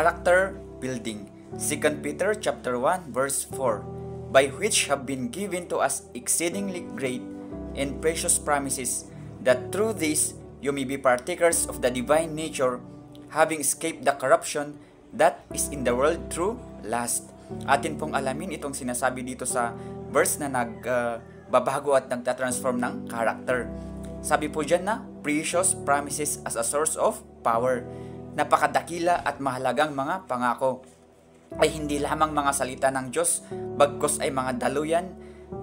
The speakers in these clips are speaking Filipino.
character building. 2 Peter chapter 1 verse 4, by which have been given to us exceedingly great and precious promises, that through this you may be partakers of the divine nature, having escaped the corruption that is in the world through lust. Atin pong alamin itong sinasabi dito sa verse na nagbabago at nagtatransform ng character. Sabi po dyan na precious promises as a source of power. Napakadakila at mahalagang mga pangako ay hindi lamang mga salita ng Diyos, bagkus ay mga daluyan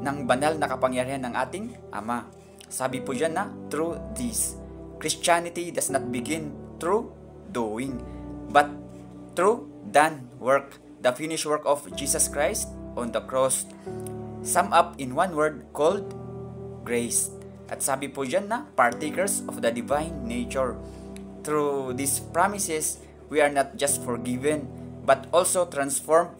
ng banal na kapangyarihan ng ating Ama. Sabi po dyan na through this, Christianity does not begin through doing, but through done work, the finished work of Jesus Christ on the cross, sum up in one word called grace. At sabi po dyan na partakers of the divine nature. Through these promises, we are not just forgiven, but also transformed,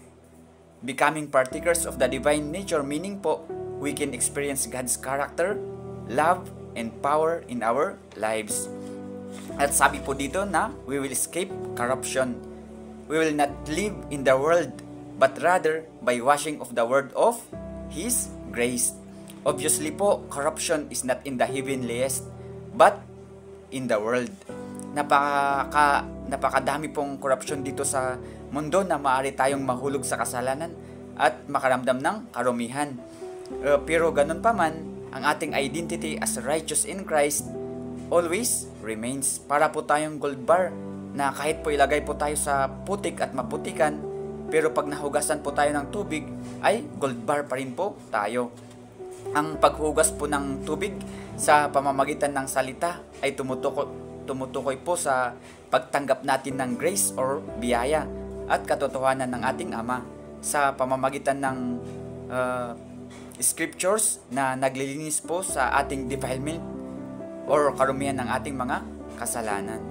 becoming partakers of the divine nature, meaning po, we can experience God's character, love, and power in our lives. At sabi po dito na we will escape corruption. We will not live in the world, but rather by washing of the word of His grace. Obviously po, corruption is not in the heavenliest, but in the world. Napakadami pong corruption dito sa mundo na maaari tayong mahulog sa kasalanan at makaramdam ng karumihan. Pero ganun pa man, ang ating identity as righteous in Christ always remains. Para po tayong gold bar na kahit po ilagay po tayo sa putik at maputikan, pero pag nahugasan po tayo ng tubig, ay gold bar pa rin po tayo. Ang paghugas po ng tubig sa pamamagitan ng salita ay tumutukoy po sa pagtanggap natin ng grace or biyaya at katotohanan ng ating Ama sa pamamagitan ng scriptures na naglilinis po sa ating defilement or karumihan ng ating mga kasalanan.